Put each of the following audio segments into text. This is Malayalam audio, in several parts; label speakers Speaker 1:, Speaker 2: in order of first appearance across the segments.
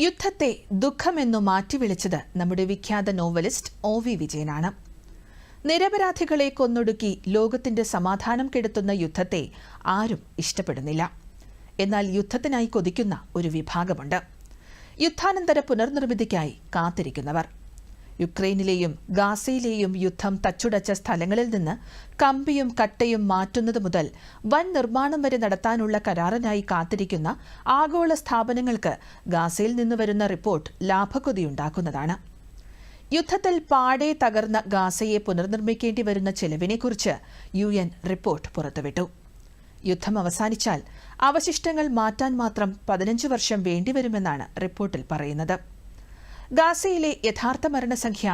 Speaker 1: യുദ്ധത്തെ ദുഃഖമെന്നു മാറ്റിവിളിച്ചത് നമ്മുടെ വിഖ്യാത നോവലിസ്റ്റ് ഒ.വി. വിജയനാണ്. നിരപരാധികളെ കൊന്നൊടുക്കി ലോകത്തിന്റെ സമാധാനം കെടുത്തുന്ന യുദ്ധത്തെ ആരും ഇഷ്ടപ്പെടുന്നില്ല. എന്നാൽ യുദ്ധത്തിനായി കൊതിക്കുന്ന ഒരു വിഭാഗമുണ്ട്. യുദ്ധാനന്തര പുനർനിർമ്മിതിക്കായി കാത്തിരിക്കുന്നവർ. യുക്രൈനിലെയും ഗാസയിലെയും യുദ്ധം തച്ചുടച്ച സ്ഥലങ്ങളിൽ നിന്ന് കമ്പിയും കട്ടയും മാറ്റുന്നത് മുതൽ വൻ നിർമ്മാണം വരെ നടത്താനുള്ള കരാറിനായി കാത്തിരിക്കുന്ന ആഗോള സ്ഥാപനങ്ങൾക്ക് ഗാസയിൽ നിന്ന് വരുന്ന റിപ്പോർട്ട് ലാഭക്കൊതിയുണ്ടാക്കുന്നതാണ്. യുദ്ധത്തിൽ പാടെ തകർന്ന ഗാസയെ പുനർനിർമ്മിക്കേണ്ടി വരുന്ന ചെലവിനെക്കുറിച്ച് UN റിപ്പോർട്ട് പുറത്തുവിട്ടു. യുദ്ധം അവസാനിച്ചാൽ അവശിഷ്ടങ്ങൾ മാറ്റാൻ മാത്രം 15 വർഷം വേണ്ടിവരുമെന്നാണ് റിപ്പോർട്ടിൽ പറയുന്നത്. ഗാസയിലെ യഥാർത്ഥ മരണസംഖ്യ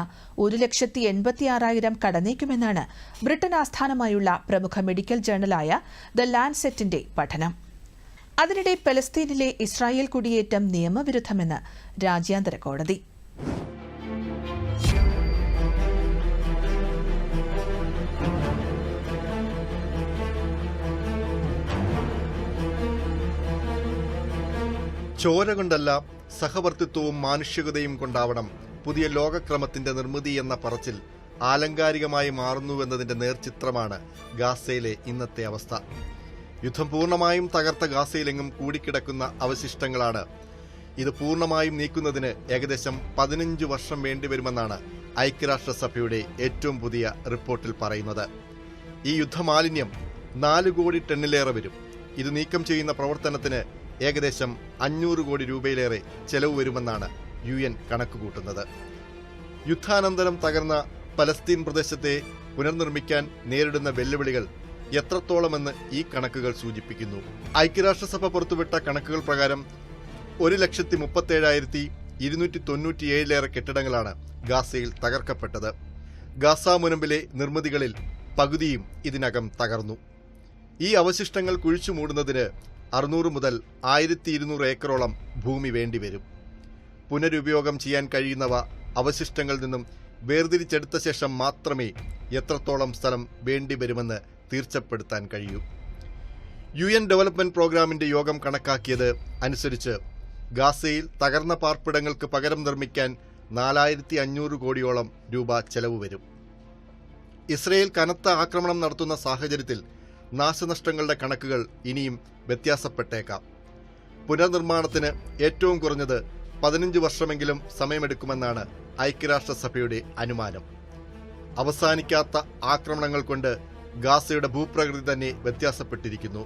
Speaker 1: 1,86,000 കടന്നേക്കുമെന്നാണ് ബ്രിട്ടൻ ആസ്ഥാനമായുള്ള പ്രമുഖ മെഡിക്കൽ ജേർണലായ ദ ലാൻസെറ്റിന്റെ പഠനം. അതിനിടെ പലസ്തീനിലെ ഇസ്രായേൽ കുടിയേറ്റം നിയമവിരുദ്ധമെന്ന് രാജ്യാന്തര കോടതി.
Speaker 2: ചോര കൊണ്ടല്ല, സഹവർത്തിത്വവും മാനുഷികതയും കൊണ്ടാവണം പുതിയ ലോകക്രമത്തിന്റെ നിർമ്മിതി എന്ന പറച്ചിൽ ആലങ്കാരികമായി മാറുന്നുവെന്നതിന്റെ നേർചിത്രമാണ് ഗാസയിലെ ഇന്നത്തെ അവസ്ഥ. യുദ്ധം പൂർണ്ണമായും തകർത്ത ഗാസയിലെങ്ങും കൂടിക്കിടക്കുന്ന അവശിഷ്ടങ്ങളാണ്. ഇത് പൂർണ്ണമായും നീക്കുന്നതിന് ഏകദേശം 15 വർഷം വേണ്ടിവരുമെന്നാണ് ഐക്യരാഷ്ട്രസഭയുടെ ഏറ്റവും പുതിയ റിപ്പോർട്ടിൽ പറയുന്നത്. ഈ യുദ്ധമാലിന്യം 4 കോടി ടണ്ണിലേറെ വരും. ഇത് നീക്കം ചെയ്യുന്ന പ്രവർത്തനത്തിന് ഏകദേശം 500 കോടി രൂപയിലേറെ ചെലവ് വരുമെന്നാണ് UN കണക്കുകൂട്ടുന്നത്. യുദ്ധാനന്തരം തകർന്ന പലസ്തീൻ പ്രദേശത്തെ പുനർനിർമ്മിക്കാൻ നേരിടുന്ന വെല്ലുവിളികൾ എത്രത്തോളമെന്ന് ഈ കണക്കുകൾ സൂചിപ്പിക്കുന്നു. ഐക്യരാഷ്ട്രസഭ പുറത്തുവിട്ട കണക്കുകൾ പ്രകാരം 1,37,297 കെട്ടിടങ്ങളാണ് ഗാസയിൽ തകർക്കപ്പെട്ടത്. ഗാസ മുനമ്പിലെ നിർമ്മിതികളിൽ പകുതിയും ഇതിനകം തകർന്നു. ഈ അവശിഷ്ടങ്ങൾ കുഴിച്ചു മൂടുന്നതിന് 600 മുതൽ 1200 ഏക്കറോളം ഭൂമി വേണ്ടിവരും. പുനരുപയോഗം ചെയ്യാൻ കഴിയുന്നവ അവശിഷ്ടങ്ങളിൽ നിന്നും വേർതിരിച്ചെടുത്ത ശേഷം മാത്രമേ എത്രത്തോളം സ്ഥലം വേണ്ടിവരുമെന്ന് തീർച്ചപ്പെടുത്താൻ കഴിയൂ. UN ഡെവലപ്മെന്റ് പ്രോഗ്രാമിന്റെ യോഗം കണക്കാക്കിയത് അനുസരിച്ച് ഗാസയിൽ തകർന്ന പാർപ്പിടങ്ങൾക്ക് പകരം നിർമ്മിക്കാൻ 4500 കോടിയോളം രൂപ ചെലവ് വരും. ഇസ്രയേൽ കനത്ത ആക്രമണം നടത്തുന്ന സാഹചര്യത്തിൽ നാശനഷ്ടങ്ങളുടെ കണക്കുകൾ ഇനിയും വ്യത്യാസപ്പെട്ടേക്കാം. പുനർനിർമ്മാണത്തിന് ഏറ്റവും കുറഞ്ഞത് 15 വർഷമെങ്കിലും സമയമെടുക്കുമെന്നാണ് ഐക്യരാഷ്ട്രസഭയുടെ അനുമാനം. അവസാനിക്കാത്ത ആക്രമണങ്ങൾ കൊണ്ട് ഗാസയുടെ ഭൂപ്രകൃതി തന്നെ വ്യത്യാസപ്പെട്ടിരിക്കുന്നു.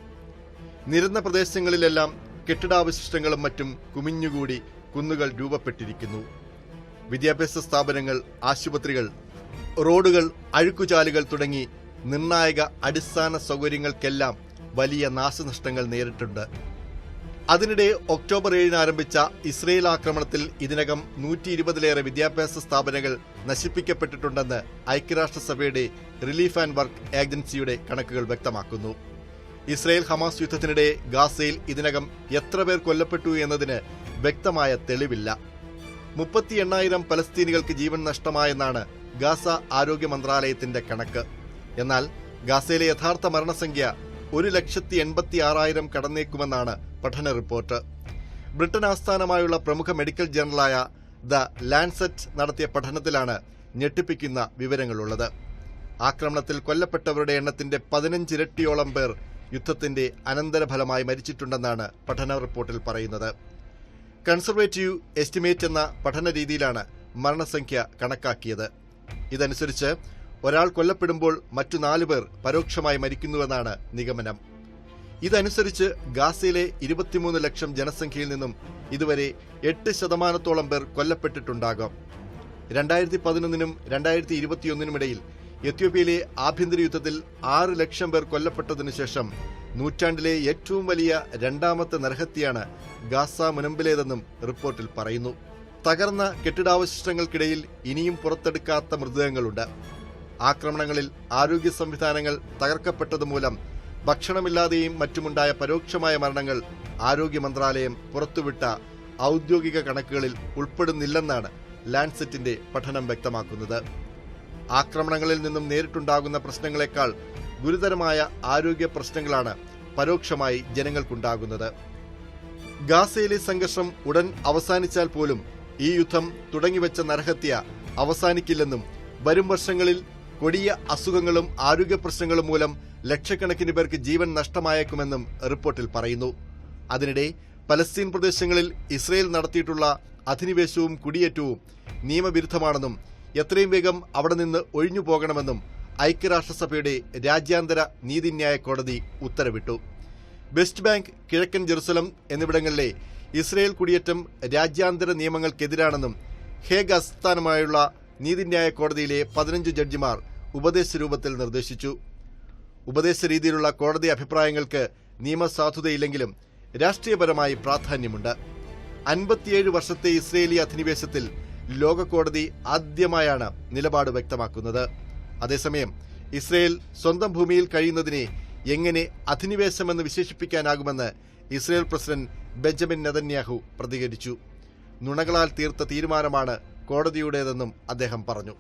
Speaker 2: നിരന്ന പ്രദേശങ്ങളിലെല്ലാം കെട്ടിടാവശിഷ്ടങ്ങളും മറ്റും കുമിഞ്ഞുകൂടി കുന്നുകൾ രൂപപ്പെട്ടിരിക്കുന്നു. വിദ്യാഭ്യാസ സ്ഥാപനങ്ങൾ, ആശുപത്രികൾ, റോഡുകൾ, അഴുക്കുചാലുകൾ തുടങ്ങി നിർണായക അടിസ്ഥാന സൗകര്യങ്ങൾക്കെല്ലാം വലിയ നാശനഷ്ടങ്ങൾ നേരിട്ടുണ്ട്. അതിനിടെ ഒക്ടോബർ 7 ആരംഭിച്ച ഇസ്രയേൽ ആക്രമണത്തിൽ ഇതിനകം 120-ലേറെ വിദ്യാഭ്യാസ സ്ഥാപനങ്ങൾ നശിപ്പിക്കപ്പെട്ടിട്ടുണ്ടെന്ന് ഐക്യരാഷ്ട്രസഭയുടെ റിലീഫ് ആൻഡ് വർക്ക് ഏജൻസിയുടെ കണക്കുകൾ വ്യക്തമാക്കുന്നു. ഇസ്രയേൽ ഹമാസ് യുദ്ധത്തിനിടെ ഗാസയിൽ ഇതിനകം എത്ര പേർ കൊല്ലപ്പെട്ടു എന്നതിന് വ്യക്തമായ തെളിവില്ല. 38,000 പലസ്തീനികൾക്ക് ജീവൻ നഷ്ടമായെന്നാണ് ഗാസ ആരോഗ്യ മന്ത്രാലയത്തിന്റെ കണക്ക്. എന്നാൽ ഗാസയിലെ യഥാർത്ഥ മരണസംഖ്യ 1,86,000 കടന്നേക്കുമെന്നാണ് പഠന റിപ്പോർട്ട്. ബ്രിട്ടൻ ആസ്ഥാനമായുള്ള പ്രമുഖ മെഡിക്കൽ ജേർണലായ ദ ലാൻസെറ്റ് നടത്തിയ പഠനത്തിലാണ് ഞെട്ടിപ്പിക്കുന്ന വിവരങ്ങളുള്ളത്. ആക്രമണത്തിൽ കൊല്ലപ്പെട്ടവരുടെ എണ്ണത്തിന്റെ 15 ഇരട്ടിയോളം പേർ യുദ്ധത്തിന്റെ അനന്തരഫലമായി മരിച്ചിട്ടുണ്ടെന്നാണ് പഠന റിപ്പോർട്ടിൽ പറയുന്നത്. കൺസർവേറ്റീവ് എസ്റ്റിമേറ്റ് എന്ന പഠന രീതിയിലാണ് മരണസംഖ്യ കണക്കാക്കിയത്. ഇതനുസരിച്ച് ഒരാൾ കൊല്ലപ്പെടുമ്പോൾ മറ്റു 4 പേർ പരോക്ഷമായി മരിക്കുന്നുവെന്നാണ് നിഗമനം. ഇതനുസരിച്ച് ഗാസയിലെ 23 ലക്ഷം ജനസംഖ്യയിൽ നിന്നും ഇതുവരെ 8% പേർ കൊല്ലപ്പെട്ടിട്ടുണ്ടാകാം. 2011-നും 2021-നും ഇടയിൽ എത്യോപ്യയിലെ ആഭ്യന്തര യുദ്ധത്തിൽ 6 ലക്ഷം പേർ കൊല്ലപ്പെട്ടതിനു ശേഷം നൂറ്റാണ്ടിലെ ഏറ്റവും വലിയ 2ാമത്തെ നരഹത്യയാണ് ഗാസ മുനമ്പിലേതെന്നും റിപ്പോർട്ടിൽ പറയുന്നു. തകർന്ന കെട്ടിടാവശിഷ്ടങ്ങൾക്കിടയിൽ ഇനിയും പുറത്തെടുക്കാത്ത മൃതദേഹങ്ങളുണ്ട്. ആക്രമണങ്ങളിൽ ആരോഗ്യ സംവിധാനങ്ങൾ തകർക്കപ്പെട്ടതുമൂലം ഭക്ഷണമില്ലാതെയും മറ്റുമുണ്ടായ പരോക്ഷമായ മരണങ്ങൾ ആരോഗ്യ മന്ത്രാലയം പുറത്തുവിട്ട ഔദ്യോഗിക കണക്കുകളിൽ ഉൾപ്പെടുന്നില്ലെന്നാണ് ലാൻസെറ്റിന്റെ പഠനം വ്യക്തമാക്കുന്നത്. ആക്രമണങ്ങളിൽ നിന്നും നേരിട്ടുണ്ടാകുന്ന പ്രശ്നങ്ങളെക്കാൾ ഗുരുതരമായ ആരോഗ്യ പ്രശ്നങ്ങളാണ് പരോക്ഷമായി ജനങ്ങൾക്കുണ്ടാകുന്നത്. ഗാസയിലെ സംഘർഷം ഉടൻ അവസാനിച്ചാൽ പോലും ഈ യുദ്ധം തുടങ്ങിവെച്ച നരഹത്യ അവസാനിക്കില്ലെന്നും വരും വർഷങ്ങളിൽ കൊടിയ അസുഖങ്ങളും ആരോഗ്യ പ്രശ്നങ്ങളും മൂലം ലക്ഷക്കണക്കിന് പേർക്ക് ജീവൻ നഷ്ടമായേക്കുമെന്നും റിപ്പോർട്ടിൽ പറയുന്നു. അതിനിടെ പലസ്തീൻ പ്രദേശങ്ങളിൽ ഇസ്രയേൽ നടത്തിയിട്ടുള്ള അധിനിവേശവും കുടിയേറ്റവും നിയമവിരുദ്ധമാണെന്നും എത്രയും വേഗം അവിടെ നിന്ന് ഒഴിഞ്ഞു പോകണമെന്നും ഐക്യരാഷ്ട്രസഭയുടെ രാജ്യാന്തര നീതിന്യായ കോടതി ഉത്തരവിട്ടു. വെസ്റ്റ് ബാങ്ക്, കിഴക്കൻ ജെറുസലം എന്നിവിടങ്ങളിലെ ഇസ്രയേൽ കുടിയേറ്റം രാജ്യാന്തര നിയമങ്ങൾക്കെതിരാണെന്നും ഹേഗ് ആസ്ഥാനമായുള്ള നീതിന്യായ കോടതിയിലെ 15 ജഡ്ജിമാർ ഉപദേശരൂപത്തിൽ നിർദ്ദേശിച്ചു. ഉപദേശ രീതിയിലുള്ള കോടതി അഭിപ്രായങ്ങൾക്ക് നിയമസാധുതയില്ലെങ്കിലും രാഷ്ട്രീയപരമായി പ്രാധാന്യമുണ്ട്. 57 വർഷത്തെ ഇസ്രയേലി അധിനിവേശത്തിൽ ലോക കോടതി ആദ്യമായാണ് നിലപാട് വ്യക്തമാക്കുന്നത്. അതേസമയം ഇസ്രയേൽ സ്വന്തം ഭൂമിയിൽ കഴിയുന്നതിനെ എങ്ങനെ അധിനിവേശമെന്ന് വിശേഷിപ്പിക്കാനാകുമെന്ന് ഇസ്രയേൽ പ്രസിഡന്റ് ബെഞ്ചമിൻ നെതന്യാഹു പ്രതികരിച്ചു. നുണകളാൽ തീർത്ത തീരുമാനമാണ് കോടതിയുടേതെന്നും അദ്ദേഹം പറഞ്ഞു.